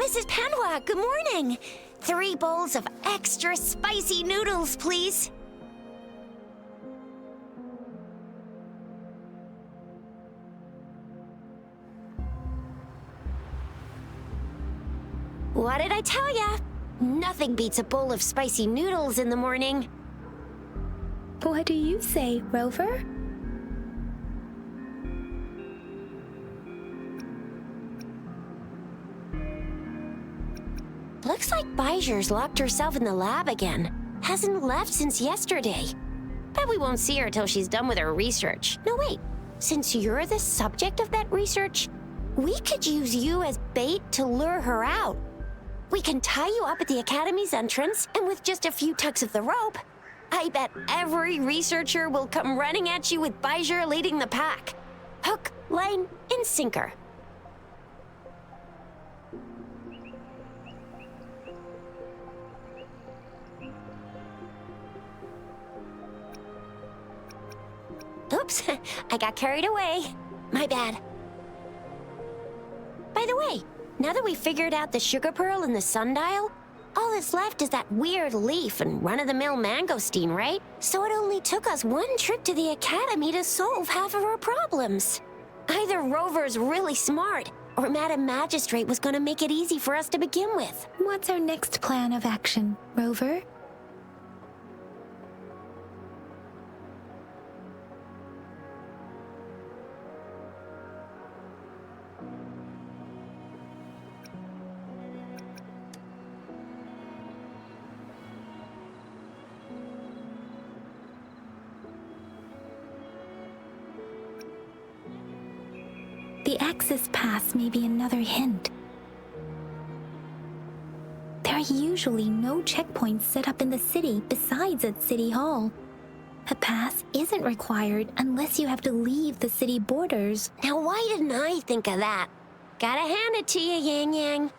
Mrs. Panhua, good morning. 3 bowls of extra spicy noodles, please. What did I tell ya? Nothing beats a bowl of spicy noodles in the morning. What do you say, Rover? Looks like Baiju's locked herself in the lab again. Hasn't left since yesterday. Bet we won't see her till she's done with her research. No, wait. Since you're the subject of that research, we could use you as bait to lure her out. We can tie you up at the Academy's entrance, and with just a few tugs of the rope, I bet every researcher will come running at you with Baiju leading the pack. Hook, line, and sinker. Oops, I got carried away. My bad. By the way, now that we've figured out the sugar pearl and the sundial, all that's left is that weird leaf and run-of-the-mill mangosteen, right? So it only took us 1 trip to the Academy to solve half of our problems. Either Rover's really smart, or Madam Magistrate was gonna make it easy for us to begin with. What's our next plan of action, Rover? The Axis Pass may be another hint. There are usually no checkpoints set up in the city besides at City Hall. A pass isn't required unless you have to leave the city borders. Now why didn't I think of that? Gotta hand it to you, Yangyang.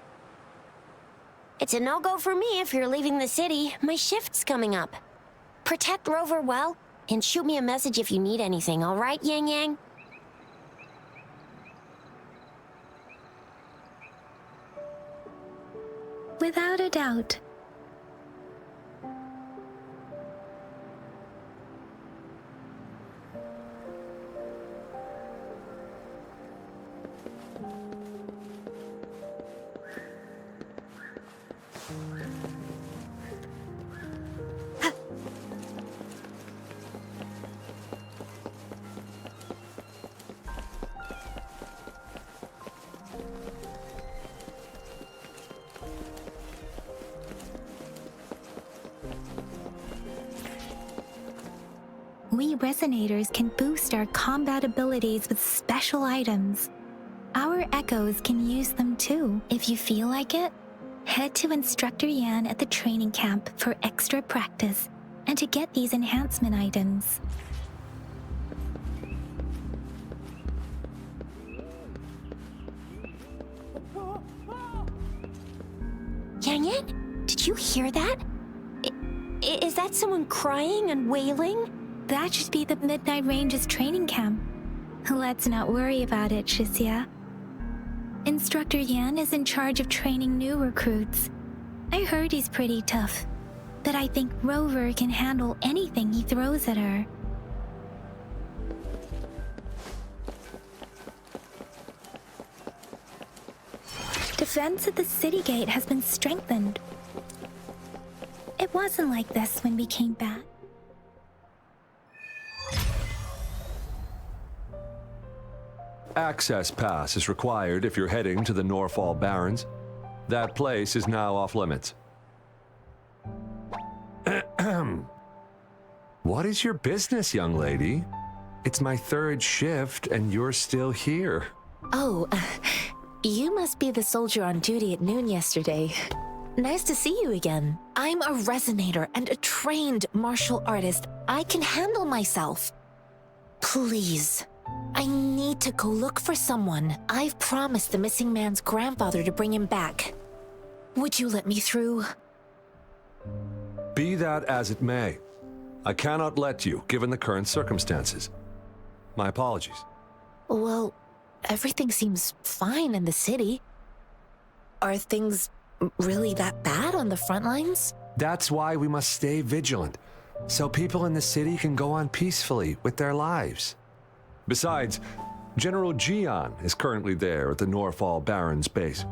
It's a no-go for me if you're leaving the city. My shift's coming up. Protect Rover well, and shoot me a message if you need anything, all right, Yangyang? Without a doubt. We Resonators can boost our combat abilities with special items. Our Echoes can use them too, if you feel like it. Head to Instructor Yan at the training camp for extra practice and to get these enhancement items. Yangyang, did you hear that? Is that someone crying and wailing? That should be the Midnight Range's training camp. Let's not worry about it, Chixia. Instructor Yan is in charge of training new recruits. I heard he's pretty tough, but I think Rover can handle anything he throws at her. Defense at the city gate has been strengthened. It wasn't like this when we came back. Access pass is required if you're heading to the Norfall Barrens. That place is now off limits. What is your business, young lady? It's my 3rd shift and you're still here. Oh, you must be the soldier on duty at noon yesterday. Nice to see you again. I'm a resonator and a trained martial artist. I can handle myself. Please, I need to go look for someone. I've promised the missing man's grandfather to bring him back. Would you let me through? Be that as it may, I cannot let you, given the current circumstances. My apologies. Well, everything seems fine in the city. Are things really that bad on the front lines? That's why we must stay vigilant, so people in the city can go on peacefully with their lives. Besides, General Jian is currently there at the Norfall Baron's base.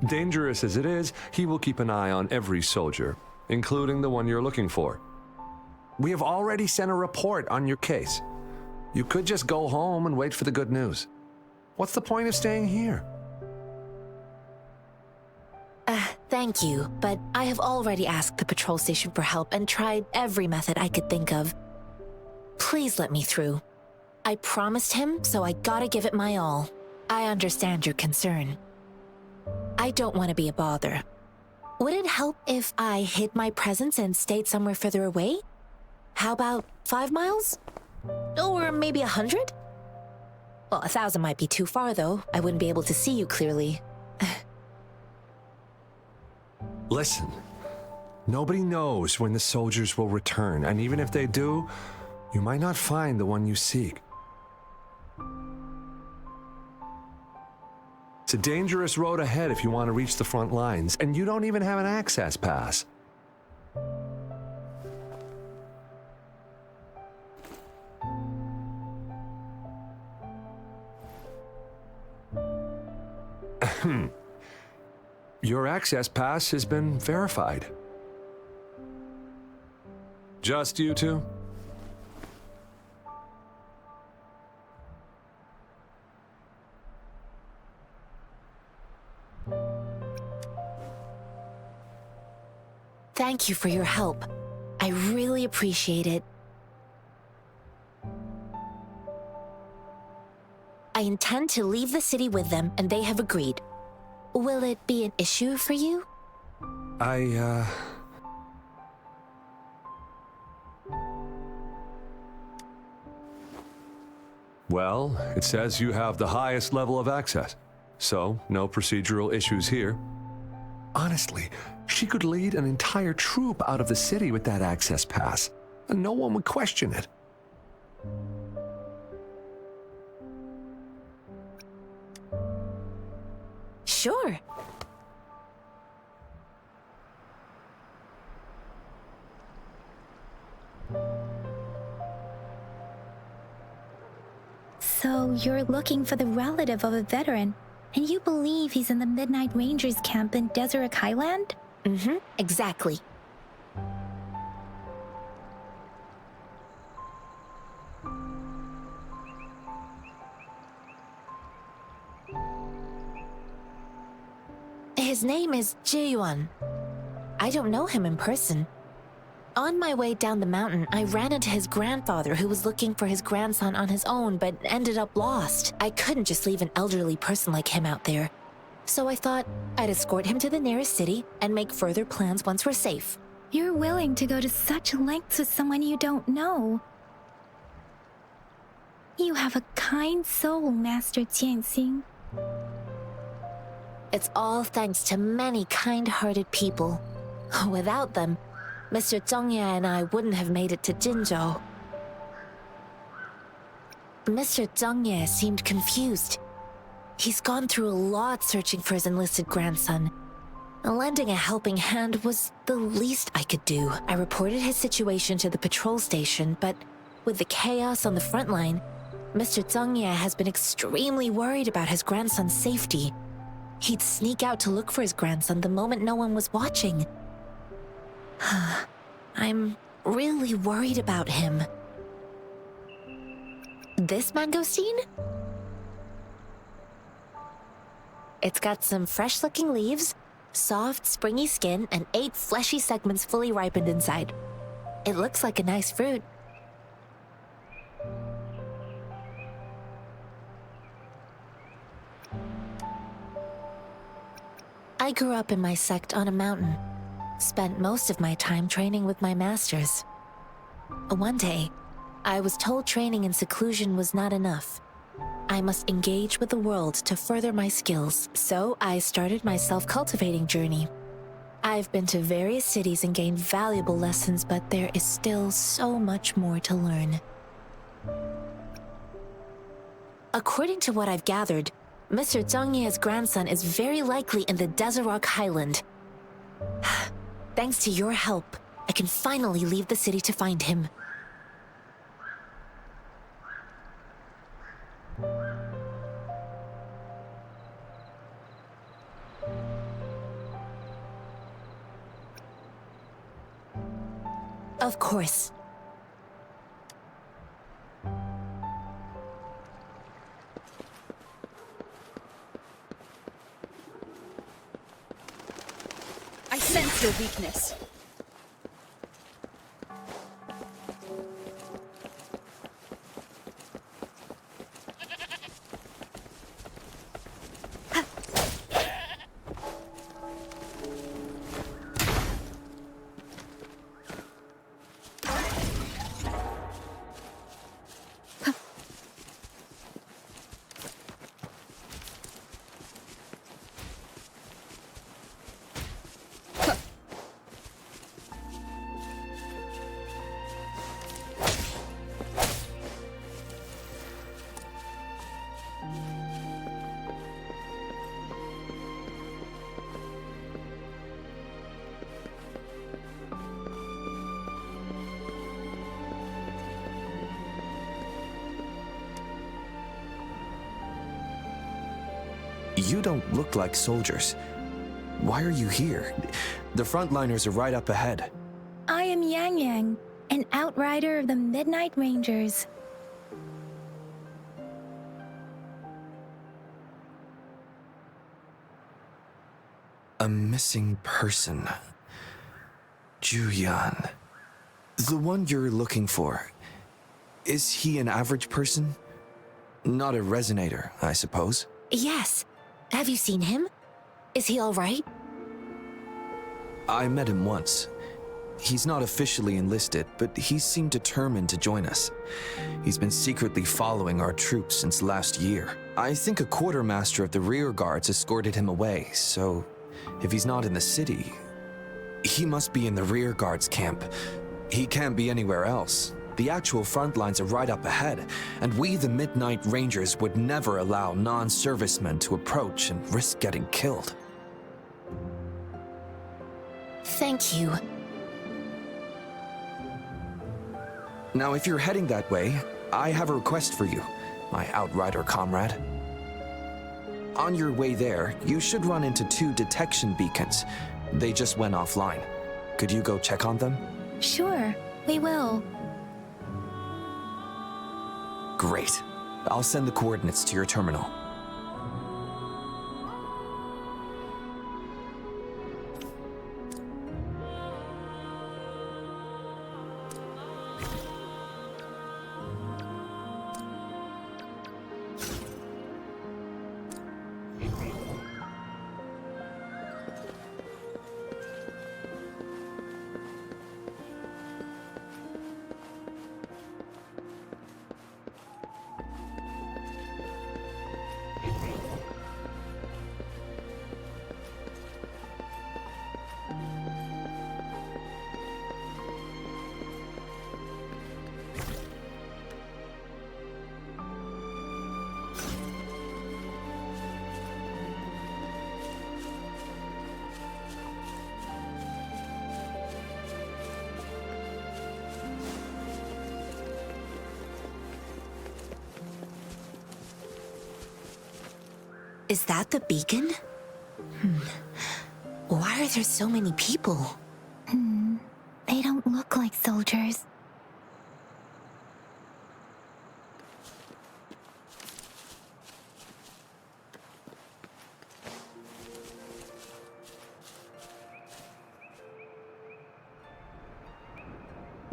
Dangerous as it is, he will keep an eye on every soldier, including the one you're looking for. We have already sent a report on your case. You could just go home and wait for the good news. What's the point of staying here? Thank you, but I have already asked the patrol station for help and tried every method I could think of. Please let me through. I promised him, so I gotta give it my all. I understand your concern. I don't want to be a bother. Would it help if I hid my presence and stayed somewhere further away? How about 5 miles? Or maybe 100? Well, 1,000 might be too far, though. I wouldn't be able to see you clearly. Listen, nobody knows when the soldiers will return, and even if they do, you might not find the one you seek. It's a dangerous road ahead if you want to reach the front lines, and you don't even have an access pass. Your access pass has been verified. Just you two? Thank you for your help. I really appreciate it. I intend to leave the city with them, and they have agreed. Will it be an issue for you? Well, it says you have the highest level of access, so no procedural issues here. Honestly, she could lead an entire troop out of the city with that access pass, and no one would question it. Sure. So you're looking for the relative of a veteran, and you believe he's in the Midnight Rangers camp in Deseret Highland? Mm-hmm, exactly. His name is Zhinyuan. I don't know him in person. On my way down the mountain, I ran into his grandfather who was looking for his grandson on his own but ended up lost. I couldn't just leave an elderly person like him out there. So I thought I'd escort him to the nearest city and make further plans once we're safe. You're willing to go to such lengths with someone you don't know. You have a kind soul, Master Jianxin. It's all thanks to many kind-hearted people. Without them, Mr. Zhongye and I wouldn't have made it to Jinzhou. Mr. Zhongye seemed confused. He's gone through a lot searching for his enlisted grandson. Lending a helping hand was the least I could do. I reported his situation to the patrol station, but with the chaos on the front line, Mr. Zhongye has been extremely worried about his grandson's safety. He'd sneak out to look for his grandson the moment no one was watching. I'm really worried about him. This mangosteen? It's got some fresh-looking leaves, soft, springy skin, and 8 fleshy segments fully ripened inside. It looks like a nice fruit. I grew up in my sect on a mountain. Spent most of my time training with my masters. One day, I was told training in seclusion was not enough. I must engage with the world to further my skills, so I started my self-cultivating journey. I've been to various cities and gained valuable lessons, but there is still so much more to learn. According to what I've gathered, Mr. Zhang Ye's grandson is very likely in the Desert Highland. Thanks to your help, I can finally leave the city to find him. Of course. I sense your weakness. You don't look like soldiers. Why are you here? The frontliners are right up ahead. I am Yangyang, an outrider of the Midnight Rangers. A missing person. Zhinyuan. The one you're looking for. Is he an average person? Not a resonator, I suppose. Yes. Have you seen him? Is he all right? I met him once. He's not officially enlisted, but he seemed determined to join us. He's been secretly following our troops since last year. I think a quartermaster of the Rearguards escorted him away, so if he's not in the city, he must be in the Rearguards camp. He can't be anywhere else. The actual front lines are right up ahead, and we, the Midnight Rangers, would never allow non-servicemen to approach and risk getting killed. Thank you. Now, if you're heading that way, I have a request for you, my outrider comrade. On your way there, you should run into 2 detection beacons. They just went offline. Could you go check on them? Sure, we will. Great. I'll send the coordinates to your terminal. Is that the beacon? Why are there so many people? They don't look like soldiers.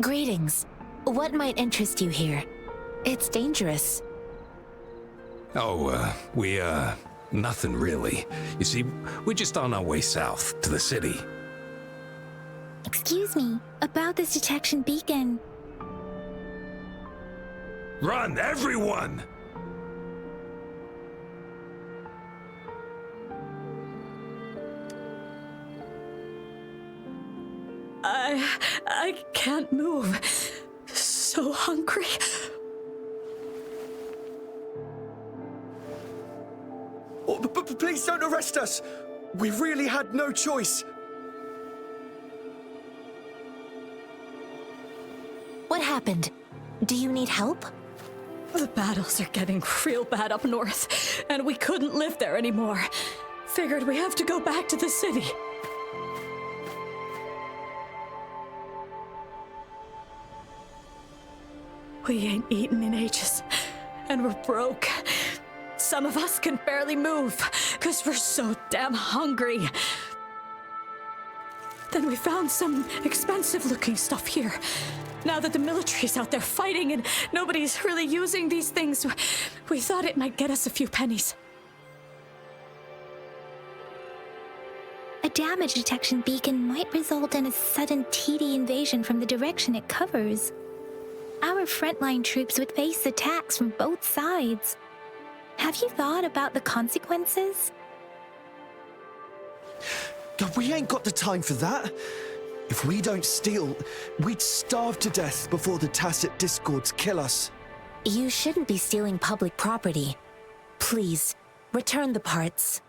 Greetings. What might interest you here? It's dangerous. Oh, nothing really. You see, we're just on our way south to the city. Excuse me, about this detection beacon. Run, everyone! I can't move. So hungry. Please don't arrest us! We really had no choice. What happened? Do you need help? The battles are getting real bad up north, and we couldn't live there anymore. Figured we have to go back to the city. We ain't eaten in ages, and we're broke. Some of us can barely move, because we're so damn hungry. Then we found some expensive-looking stuff here. Now that the military's out there fighting and nobody's really using these things, we thought it might get us a few pennies. A damage detection beacon might result in a sudden TD invasion from the direction it covers. Our frontline troops would face attacks from both sides. Have you thought about the consequences? God, we ain't got the time for that. If we don't steal, we'd starve to death before the Tacet discords kill us. You shouldn't be stealing public property. Please, return the parts.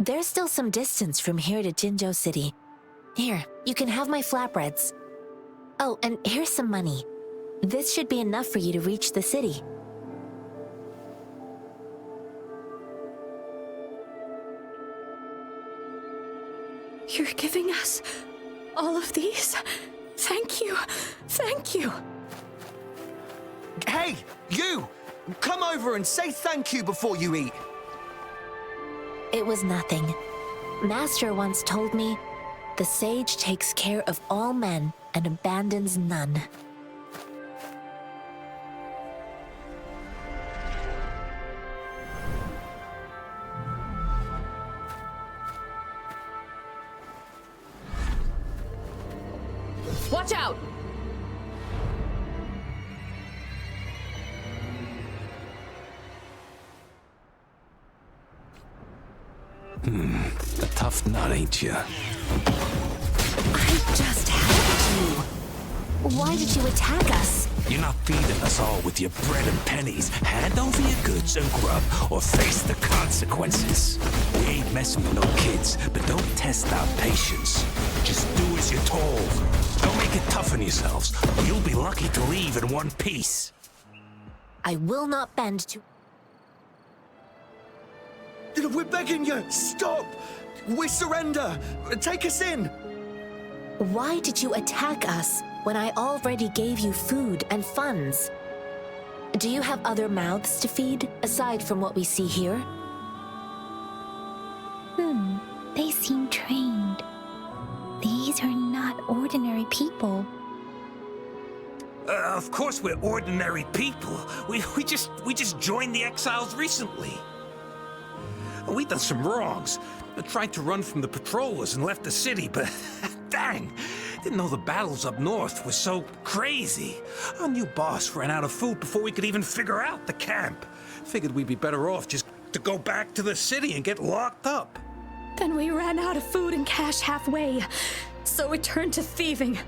There's still some distance from here to Jinzhou City. Here, you can have my flatbreads. Oh, and here's some money. This should be enough for you to reach the city. You're giving us all of these? Thank you. Thank you. Hey, you! Come over and say thank you before you eat. It was nothing. Master once told me, the sage takes care of all men and abandons none. Watch out! A tough nut, ain't you? I just helped you. Why did you attack us? You're not feeding us all with your bread and pennies. Hand over your goods and grub, or face the consequences. We ain't messing with no kids, but don't test our patience. Just do as you're told. Don't make it tough on yourselves, or you'll be lucky to leave in one piece. I will not bend to... We're begging you, stop! We surrender! Take us in! Why did you attack us when I already gave you food and funds? Do you have other mouths to feed, aside from what we see here? They seem trained. These are not ordinary people. Of course we're ordinary people. We just joined the Exiles recently. We done some wrongs. Tried to run from the patrollers and left the city, but dang, didn't know the battles up north were so crazy. Our new boss ran out of food before we could even figure out the camp. Figured we'd be better off just to go back to the city and get locked up. Then we ran out of food and cash halfway, so we turned to thieving.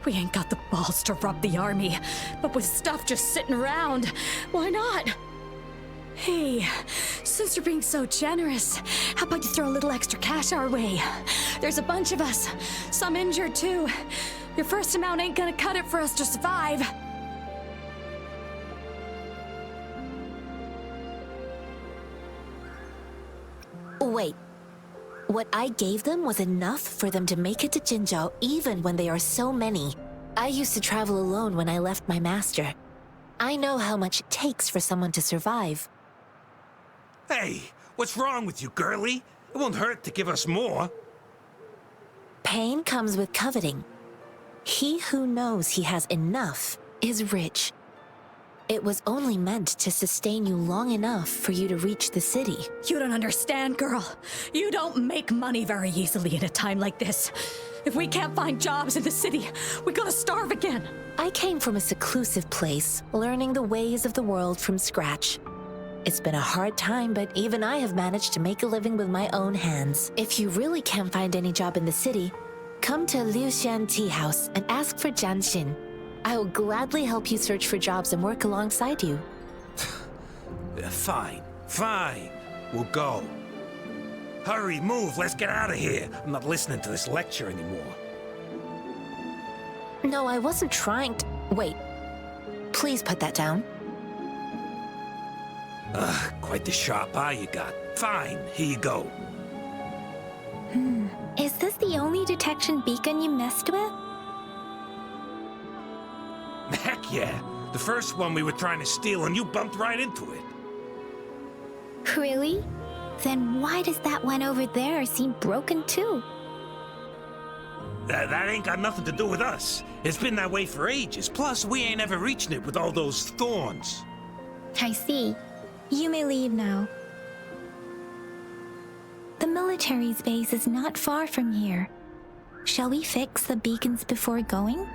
We ain't got the balls to rob the army, but with stuff just sitting around, why not? Hey, since you're being so generous, how about you throw a little extra cash our way? There's a bunch of us, some injured too. Your first amount ain't gonna cut it for us to survive. Wait. What I gave them was enough for them to make it to Jinzhou even when they are so many. I used to travel alone when I left my master. I know how much it takes for someone to survive. Hey, what's wrong with you, girlie? It won't hurt to give us more. Pain comes with coveting. He who knows he has enough is rich. It was only meant to sustain you long enough for you to reach the city. You don't understand, girl. You don't make money very easily in a time like this. If we can't find jobs in the city, we're gonna starve again. I came from a seclusive place, learning the ways of the world from scratch. It's been a hard time, but even I have managed to make a living with my own hands. If you really can't find any job in the city, come to Liuxian Tea House and ask for Jianxin. I will gladly help you search for jobs and work alongside you. Fine. Fine. We'll go. Hurry, move, let's get out of here. I'm not listening to this lecture anymore. No, I wasn't trying to... Wait. Please put that down. Quite the sharp eye you got. Fine, here you go. Is this the only detection beacon you messed with? Heck yeah. The first one we were trying to steal and you bumped right into it. Really? Then why does that one over there seem broken too? That ain't got nothing to do with us. It's been that way for ages. Plus, we ain't ever reaching it with all those thorns. I see. You may leave now. The military's base is not far from here. Shall we fix the beacons before going?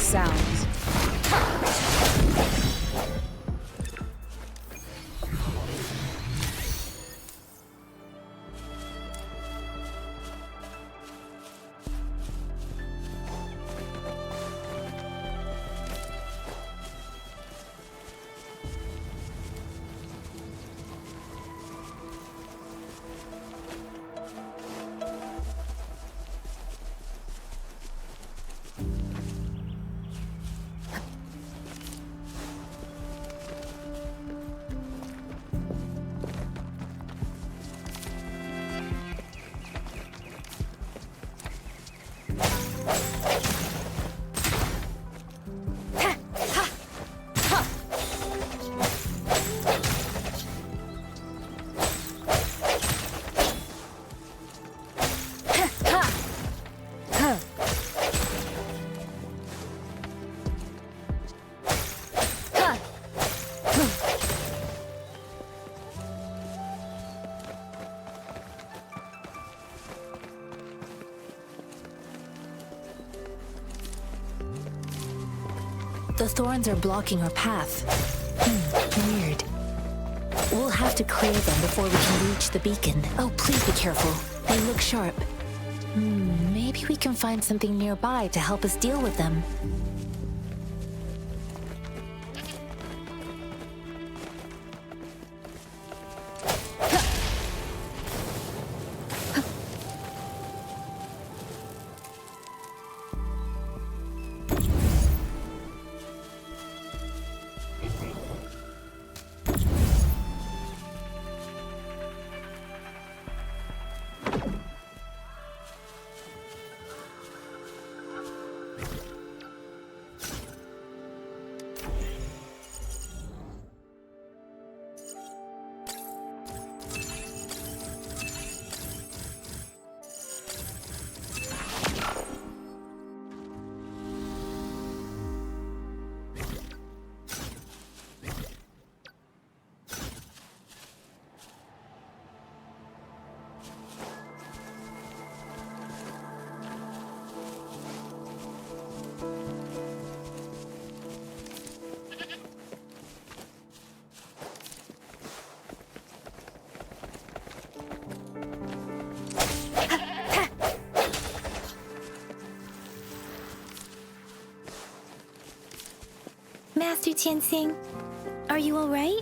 Sounds. The thorns are blocking our path. Weird. We'll have to clear them before we can reach the beacon. Oh, please be careful. They look sharp. Maybe we can find something nearby to help us deal with them. Master Jianxin, are you all right?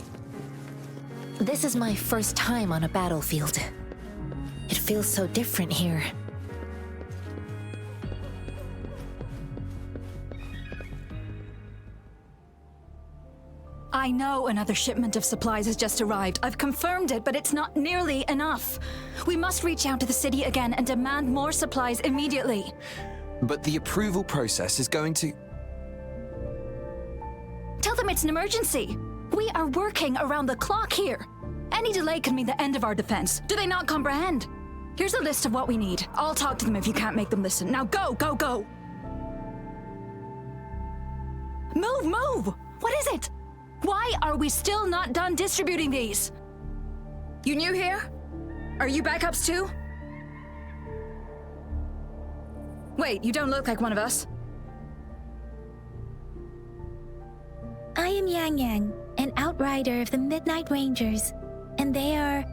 This is my first time on a battlefield. It feels so different here. I know another shipment of supplies has just arrived. I've confirmed it, but it's not nearly enough. We must reach out to the city again and demand more supplies immediately. But the approval process is going to... Tell them it's an emergency. We are working around the clock here. Any delay could mean the end of our defense. Do they not comprehend? Here's a list of what we need. I'll talk to them if you can't make them listen. Now go, go, go! Move, move! What is it? Why are we still not done distributing these? You new here? Are you backups too? Wait, you don't look like one of us. I am Yangyang, an outrider of the Midnight Rangers, and they are...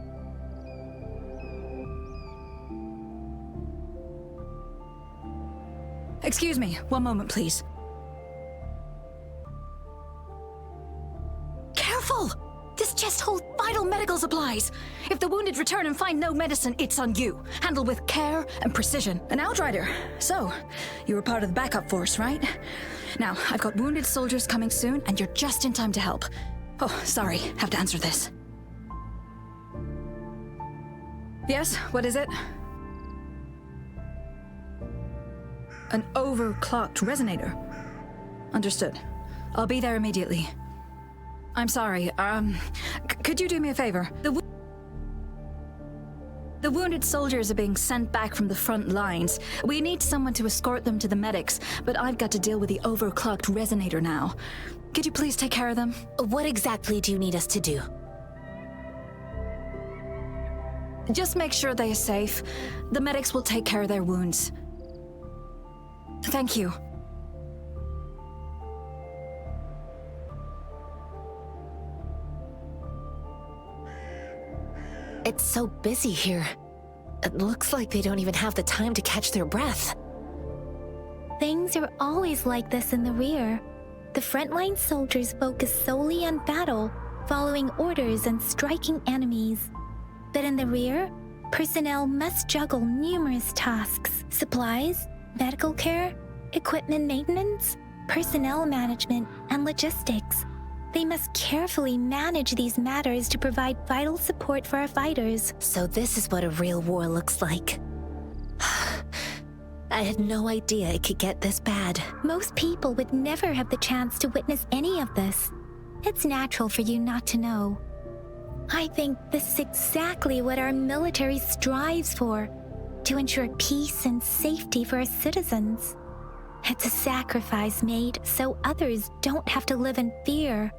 Excuse me, one moment, please. Careful! This chest holds vital medical supplies. If the wounded return and find no medicine, it's on you. Handle with care and precision. An outrider. So, you were part of the backup force, right? Now, I've got wounded soldiers coming soon, and you're just in time to help. Oh, sorry, have to answer this. Yes, what is it? An overclocked resonator. Understood. I'll be there immediately. I'm sorry, could you do me a favor? The wounded soldiers are being sent back from the front lines. We need someone to escort them to the medics, but I've got to deal with the overclocked resonator now. Could you please take care of them? What exactly do you need us to do? Just make sure they are safe. The medics will take care of their wounds. Thank you. It's so busy here. It looks like they don't even have the time to catch their breath. Things are always like this in the rear. The frontline soldiers focus solely on battle, following orders and striking enemies. But in the rear, personnel must juggle numerous tasks: supplies, medical care, equipment maintenance, personnel management, and logistics. They must carefully manage these matters to provide vital support for our fighters. So this is what a real war looks like. I had no idea it could get this bad. Most people would never have the chance to witness any of this. It's natural for you not to know. I think this is exactly what our military strives for, to ensure peace and safety for our citizens. It's a sacrifice made so others don't have to live in fear.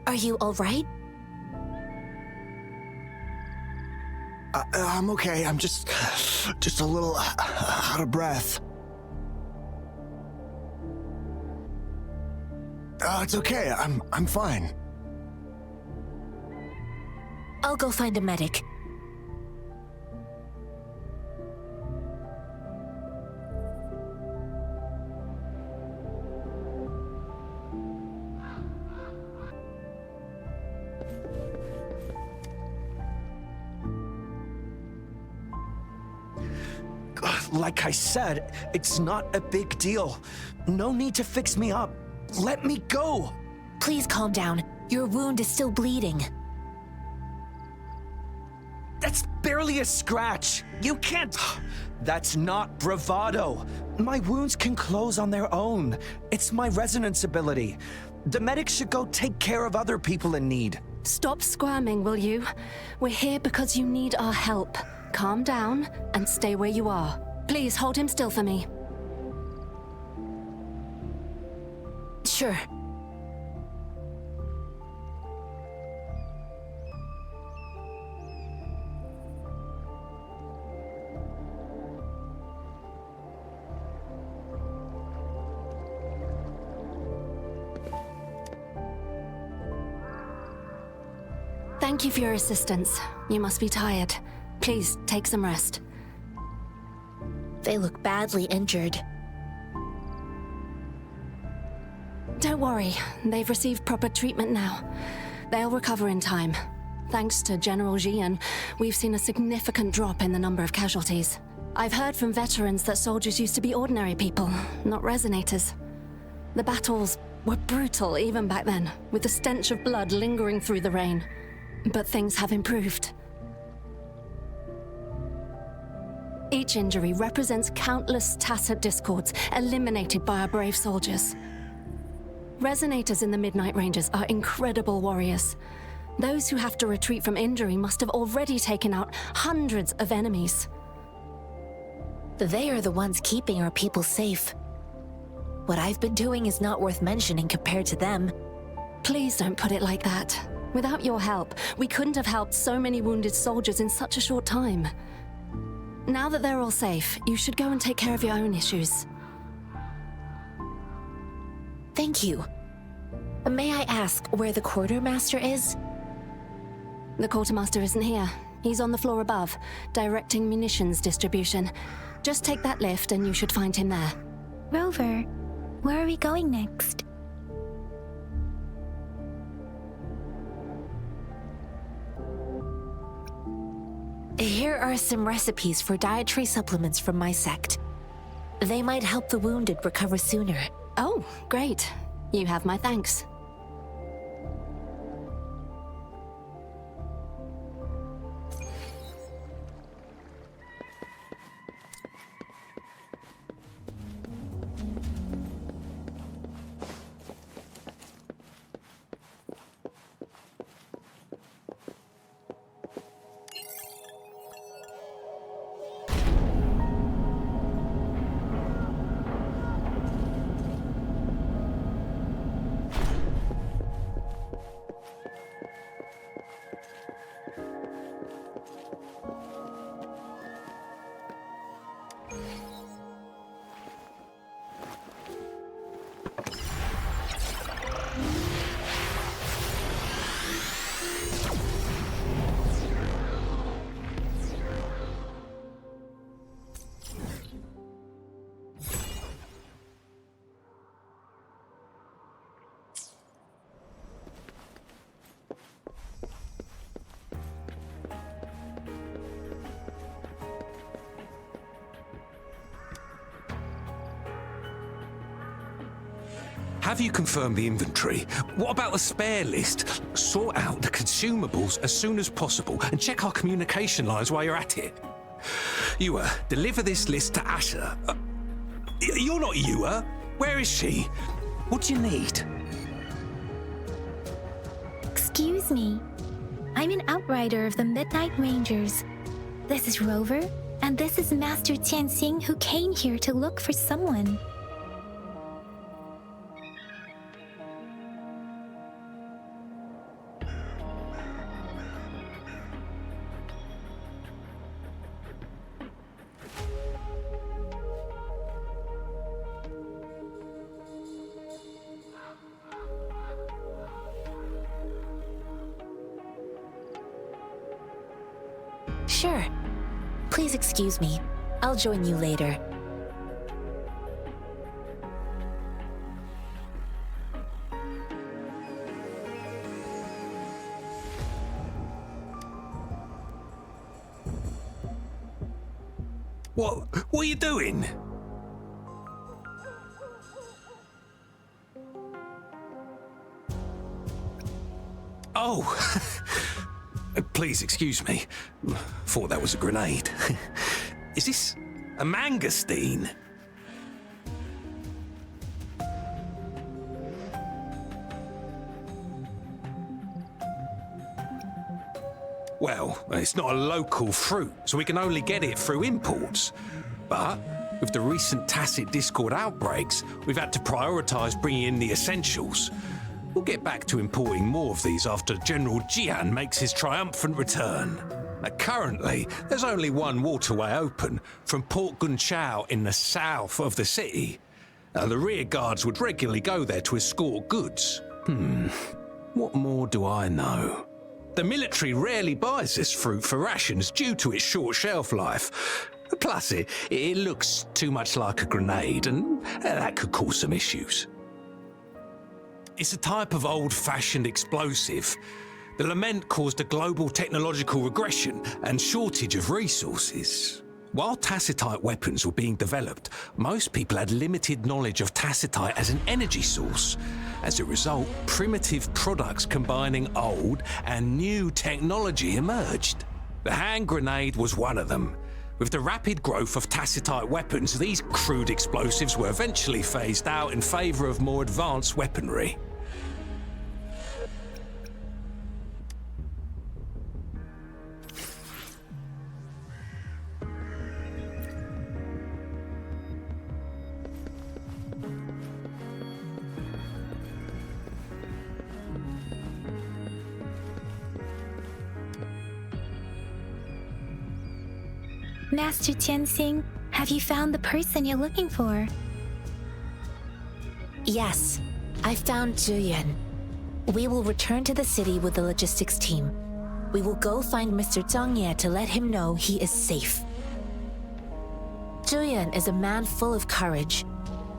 Are you all right? I'm okay. I'm just a little out of breath. It's okay. I'm fine. I'll go find a medic. Like I said, it's not a big deal. No need to fix me up. Let me go. Please calm down. Your wound is still bleeding. That's barely a scratch. You can't... That's not bravado. My wounds can close on their own. It's my resonance ability. The medics should go take care of other people in need. Stop squirming, will you? We're here because you need our help. Calm down and stay where you are. Please hold him still for me. Sure. Thank you for your assistance. You must be tired. Please, take some rest. They look badly injured. Don't worry, they've received proper treatment now. They'll recover in time. Thanks to General Jian, we've seen a significant drop in the number of casualties. I've heard from veterans that soldiers used to be ordinary people, not resonators. The battles were brutal even back then, with the stench of blood lingering through the rain. But things have improved. Each injury represents countless Tacet discords eliminated by our brave soldiers. Resonators in the Midnight Rangers are incredible warriors. Those who have to retreat from injury must have already taken out hundreds of enemies. They are the ones keeping our people safe. What I've been doing is not worth mentioning compared to them. Please don't put it like that. Without your help, we couldn't have helped so many wounded soldiers in such a short time. Now that they're all safe, you should go and take care of your own issues. Thank you. May I ask where the quartermaster is? The quartermaster isn't here. He's on the floor above, directing munitions distribution. Just take that lift and you should find him there. Rover, where are we going next? Here are some recipes for dietary supplements from my sect. They might help the wounded recover sooner. Oh, great. You have my thanks. Have you confirmed the inventory? What about the spare list? Sort out the consumables as soon as possible and check our communication lines while you're at it. Yua, deliver this list to Asher. You're not Yua. Where is she? What do you need? Excuse me. I'm an outrider of the Midnight Rangers. This is Rover, and this is Master Jianxin, who came here to look for someone. Sure. Please excuse me. I'll join you later. What are you doing? Oh, please excuse me. Thought that was a grenade. Is this a mangosteen? Well, it's not a local fruit, so we can only get it through imports. But with the recent Tacet Discord outbreaks, we've had to prioritize bringing in the essentials. We'll get back to importing more of these after General Jian makes his triumphant return. Currently, there's only one waterway open from Port Gunchao in the south of the city. The rearguards would regularly go there to escort goods. What more do I know? The military rarely buys this fruit for rations due to its short shelf life. Plus, it looks too much like a grenade, and that could cause some issues. It's a type of old-fashioned explosive. The lament caused a global technological regression and shortage of resources. While Tacetite weapons were being developed, most people had limited knowledge of Tacetite as an energy source. As a result, primitive products combining old and new technology emerged. The hand grenade was one of them. With the rapid growth of Tacetite weapons, these crude explosives were eventually phased out in favor of more advanced weaponry. Master Jianxin, have you found the person you're looking for? Yes, I found Zhinyuan. We will return to the city with the logistics team. We will go find Mr. Zhang Ye to let him know he is safe. Zhinyuan is a man full of courage.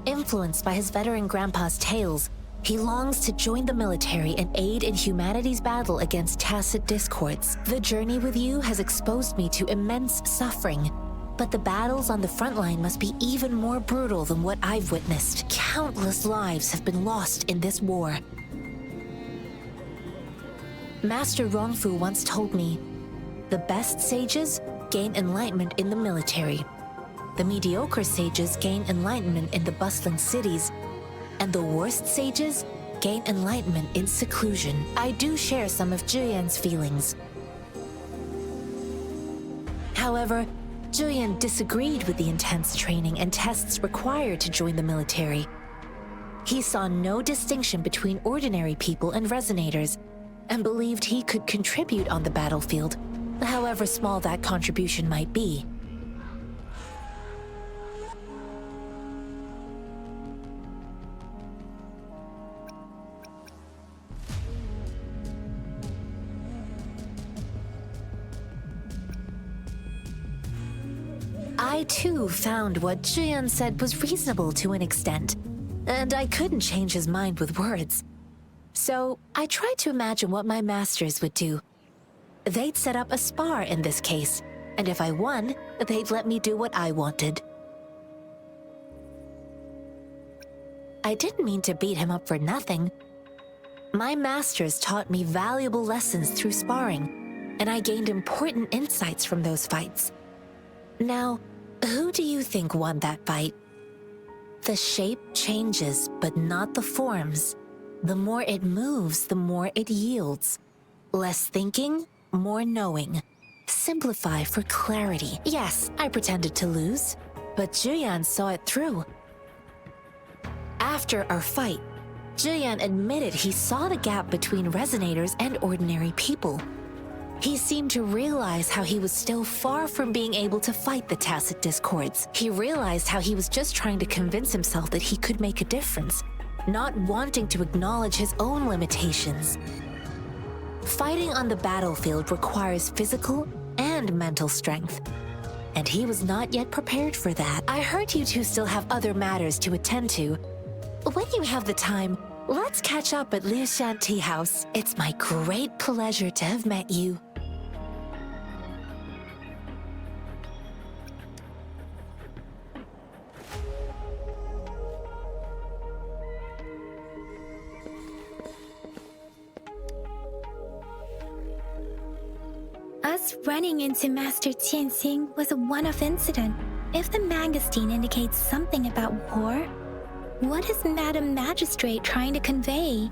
Influenced by his veteran grandpa's tales, he longs to join the military and aid in humanity's battle against Tacet discords. The journey with you has exposed me to immense suffering, but the battles on the front line must be even more brutal than what I've witnessed. Countless lives have been lost in this war. Master Rongfu once told me, the best sages gain enlightenment in the military. The mediocre sages gain enlightenment in the bustling cities, and the worst sages gain enlightenment in seclusion. I do share some of Zhinyuan's feelings. However, Zhinyuan disagreed with the intense training and tests required to join the military. He saw no distinction between ordinary people and resonators, and believed he could contribute on the battlefield, however small that contribution might be. I too found what Zhinyuan said was reasonable to an extent, and I couldn't change his mind with words. So I tried to imagine what my masters would do. They'd set up a spar in this case, and if I won, they'd let me do what I wanted. I didn't mean to beat him up for nothing. My masters taught me valuable lessons through sparring, and I gained important insights from those fights. Now, who do you think won that fight? The shape changes, but not the forms. The more it moves, the more it yields. Less thinking, more knowing. Simplify for clarity. Yes, I pretended to lose, but Zhinyuan saw it through. After our fight, Zhinyuan admitted he saw the gap between resonators and ordinary people. He seemed to realize how he was still far from being able to fight the Tacet discords. He realized how he was just trying to convince himself that he could make a difference, not wanting to acknowledge his own limitations. Fighting on the battlefield requires physical and mental strength, and he was not yet prepared for that. I heard you two still have other matters to attend to. When you have the time, let's catch up at Liu Shan Tea House. It's my great pleasure to have met you. Us running into Master Jianxin was a one-off incident. If the magazine indicates something about war, what is Madam Magistrate trying to convey?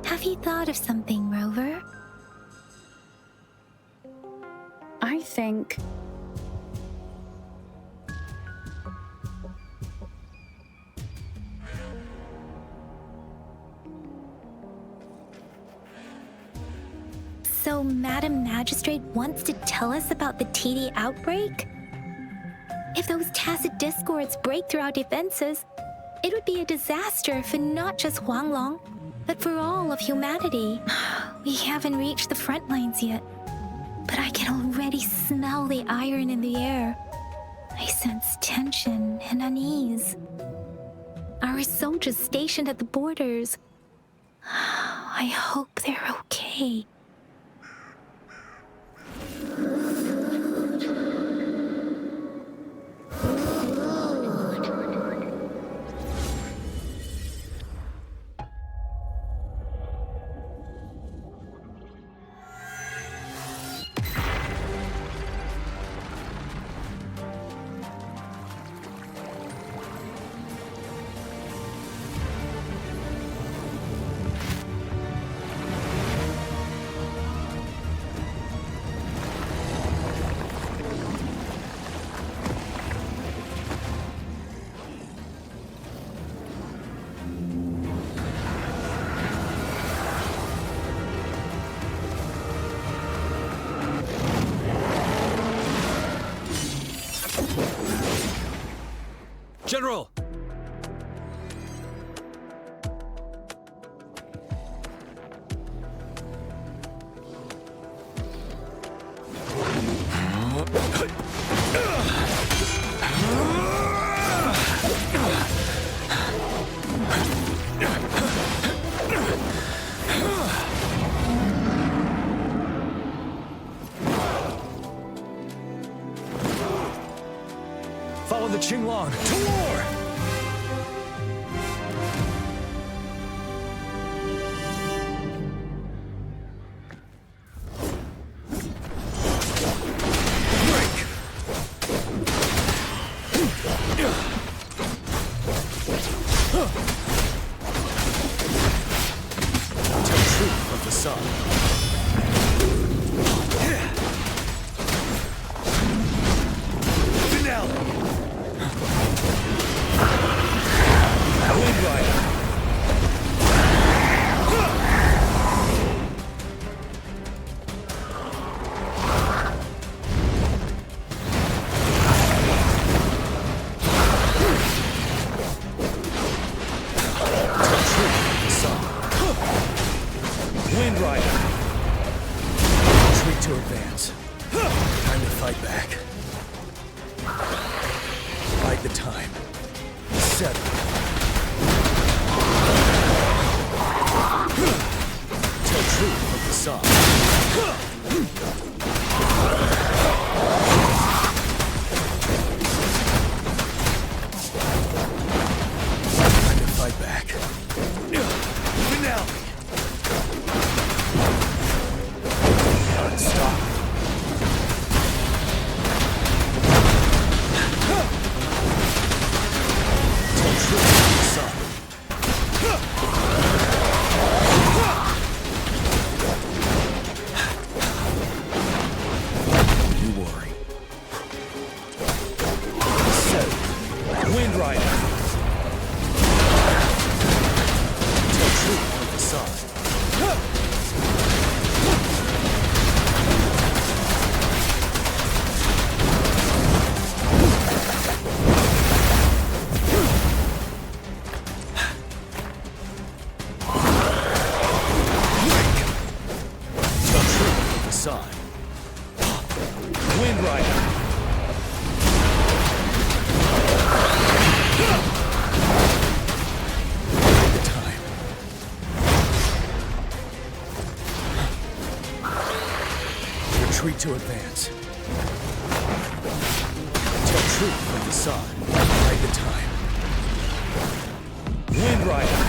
Have you thought of something, Rover? I think... So Madam Magistrate wants to tell us about the TD outbreak? If those Tacet discords break through our defenses, it would be a disaster for not just Huanglong, but for all of humanity. We haven't reached the front lines yet, but I can already smell the iron in the air. I sense tension and unease. Our soldiers stationed at the borders, I hope they're okay. General! Follow the Qinglong to war! To advance. Tell truth from the sun. Bide the time. Wind Rider.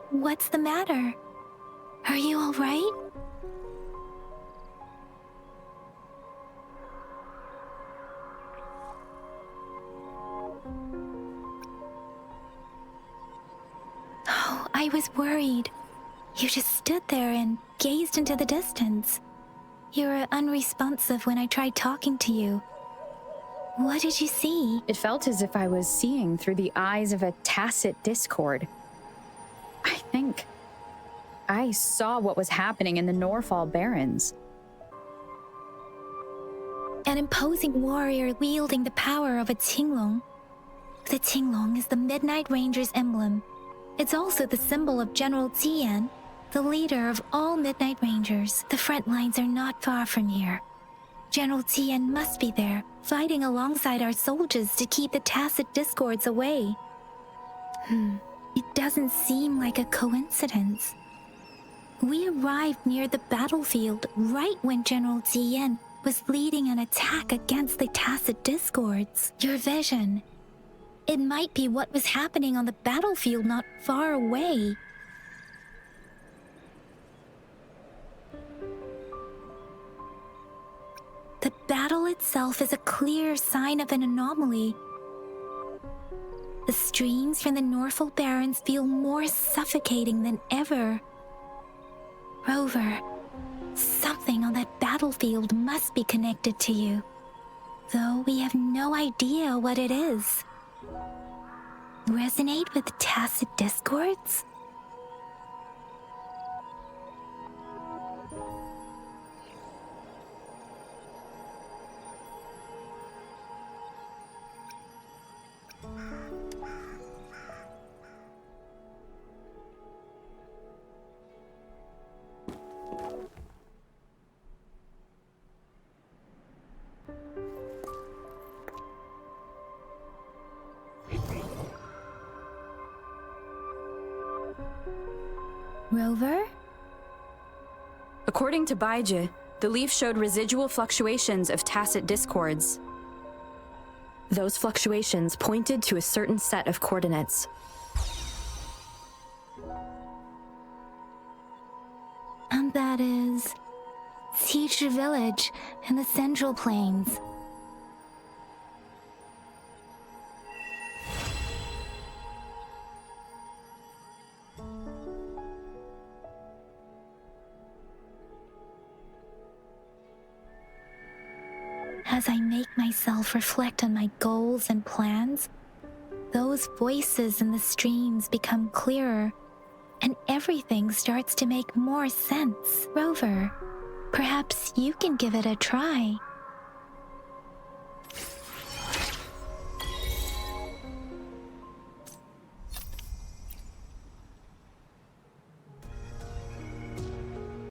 What's the matter? Are you all right? I was worried. You just stood there and gazed into the distance. You were unresponsive when I tried talking to you. What did you see? It felt as if I was seeing through the eyes of a Tacet discord. I think I saw what was happening in the Norfall Barrens. An imposing warrior wielding the power of a Qinglong. The Qinglong is the Midnight Ranger's emblem. It's also the symbol of General Jian, the leader of all Midnight Rangers. The front lines are not far from here. General Jian must be there, fighting alongside our soldiers to keep the Tacet discords away. It doesn't seem like a coincidence. We arrived near the battlefield right when General Jian was leading an attack against the Tacet discords. Your vision. It might be what was happening on the battlefield not far away. The battle itself is a clear sign of an anomaly. The streams from the Norfall Barrens feel more suffocating than ever. Rover, something on that battlefield must be connected to you, though we have no idea what it is. Resonate with Tacet discords? Rover? According to Baiji, the leaf showed residual fluctuations of Tacet discords. Those fluctuations pointed to a certain set of coordinates. And that is Chixia village in the Central Plains. As I make myself reflect on my goals and plans, those voices in the streams become clearer, and everything starts to make more sense. Rover, perhaps you can give it a try.